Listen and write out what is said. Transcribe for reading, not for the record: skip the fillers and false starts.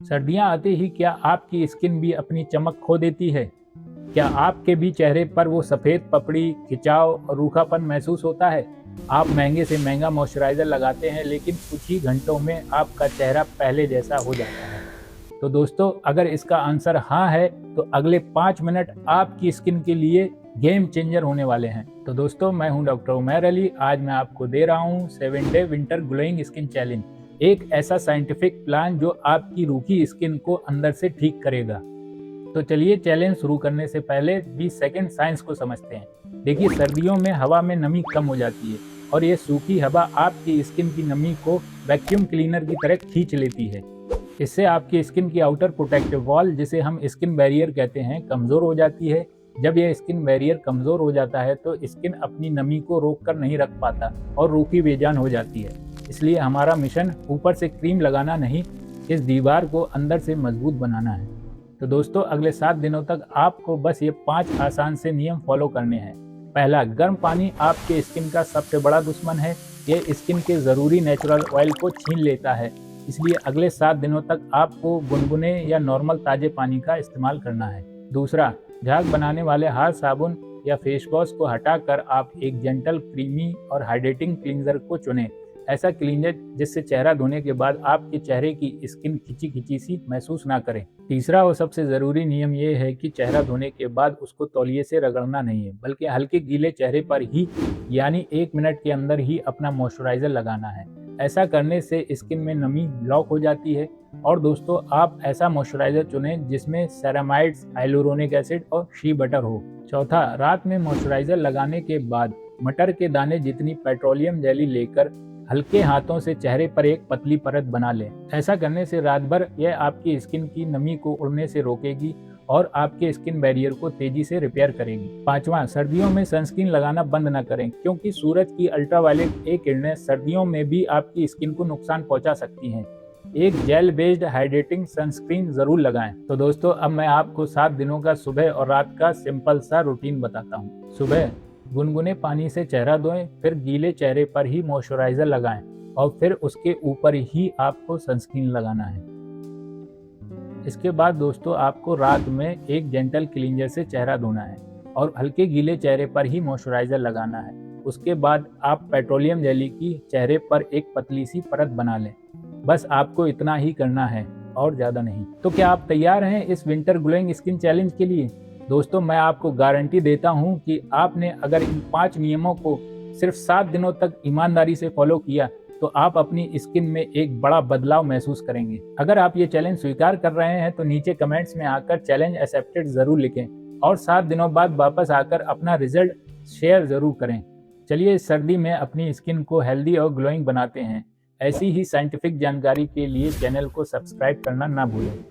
सर्दियां आते ही क्या आपकी स्किन भी अपनी चमक खो देती है? क्या आपके भी चेहरे पर वो सफ़ेद पपड़ी, खिंचाव और रूखापन महसूस होता है? आप महंगे से महंगा मॉइस्चराइज़र लगाते हैं लेकिन कुछ ही घंटों में आपका चेहरा पहले जैसा हो जाता है। तो दोस्तों, अगर इसका आंसर हाँ है तो अगले 5 मिनट आपकी स्किन के लिए गेम चेंजर होने वाले हैं। तो दोस्तों, मैं हूं डॉक्टर उमैर अली। आज मैं आपको दे रहा हूं 7 day winter glowing skin challenge, एक ऐसा साइंटिफिक प्लान जो आपकी रूखी स्किन को अंदर से ठीक करेगा। तो चलिए, चैलेंज शुरू करने से पहले 20 सेकंड साइंस को समझते हैं। देखिए, सर्दियों में हवा में नमी कम हो जाती है और ये सूखी हवा आपकी स्किन की नमी को वैक्यूम क्लीनर की तरह खींच लेती है। इससे आपकी स्किन की आउटर प्रोटेक्टिव वॉल, जिसे हम स्किन बैरियर कहते हैं, कमज़ोर हो जाती है। जब यह स्किन बैरियर कमज़ोर हो जाता है तो स्किन अपनी नमी को रोक कर नहीं रख पाता और रूखी बेजान हो जाती है। इसलिए हमारा मिशन ऊपर से क्रीम लगाना नहीं, इस दीवार को अंदर से मजबूत बनाना है। तो दोस्तों, अगले 7 दिनों तक आपको बस ये 5 आसान से नियम फॉलो करने हैं। पहला, गर्म पानी आपके स्किन का सबसे बड़ा दुश्मन है। ये स्किन के ज़रूरी नेचुरल ऑयल को छीन लेता है। इसलिए अगले 7 दिनों तक आपको गुनगुने या नॉर्मल ताज़े पानी का इस्तेमाल करना है। दूसरा, झाग बनाने वाले हाथ साबुन या फेस वॉश को हटाकर आप एक जेंटल, क्रीमी और हाइड्रेटिंग क्लींजर को चुनें। ऐसा क्लींजर जिससे चेहरा धोने के बाद आपके चेहरे की स्किन खिंची खिंची सी महसूस ना करें। तीसरा और सबसे ज़रूरी नियम ये है कि चेहरा धोने के बाद उसको तौलिए से रगड़ना नहीं है, बल्कि हल्के गीले चेहरे पर ही, यानी 1 मिनट के अंदर ही अपना मॉइस्चराइज़र लगाना है। ऐसा करने से स्किन में नमी लॉक हो जाती है। और दोस्तों, आप ऐसा मॉइस्चराइज़र चुनें जिसमें सेरामाइड्स, हाइलुरोनिक एसिड और शी बटर हो। चौथा, रात में मॉइस्चराइज़र लगाने के बाद मटर के दाने जितनी पेट्रोलियम जेली लेकर हल्के हाथों से चेहरे पर एक पतली परत बना लें। ऐसा करने से रात भर यह आपकी स्किन की नमी को उड़ने से रोकेगी और आपके स्किन बैरियर को तेजी से रिपेयर करेगी। पांचवा, सर्दियों में सनस्क्रीन लगाना बंद न करें, क्योंकि सूरज की अल्ट्रावायलेट किरणें सर्दियों में भी आपकी स्किन को नुकसान पहुंचा सकती हैं। एक जेल बेस्ड हाइड्रेटिंग सनस्क्रीन जरूर लगाएं। तो दोस्तों, अब मैं आपको 7 दिनों का सुबह और रात का सिंपल सा रूटीन बताता हूँ। सुबह गुनगुने पानी से चेहरा धोएं, फिर गीले चेहरे पर ही मॉइस्चराइजर लगाएं और फिर उसके ऊपर ही आपको सनस्क्रीन लगाना है। इसके बाद दोस्तों, आपको रात में एक जेंटल क्लींजर से चेहरा धोना है और हल्के गीले चेहरे पर ही मॉइस्चराइजर लगाना है। उसके बाद आप पेट्रोलियम जेली की चेहरे पर एक पतली सी परत बना लें। बस आपको इतना ही करना है और ज़्यादा नहीं। तो क्या आप तैयार हैं इस विंटर ग्लोइंग स्किन चैलेंज के लिए? दोस्तों, मैं आपको गारंटी देता हूं कि आपने अगर इन 5 नियमों को सिर्फ 7 दिनों तक ईमानदारी से फॉलो किया तो आप अपनी स्किन में एक बड़ा बदलाव महसूस करेंगे। अगर आप ये चैलेंज स्वीकार कर रहे हैं तो नीचे कमेंट्स में आकर चैलेंज एक्सेप्टेड ज़रूर लिखें और 7 दिनों बाद वापस आकर अपना रिजल्ट शेयर ज़रूर करें। चलिए, इस सर्दी में अपनी स्किन को हेल्दी और ग्लोइंग बनाते हैं। ऐसी ही साइंटिफिक जानकारी के लिए चैनल को सब्सक्राइब करना ना भूलें।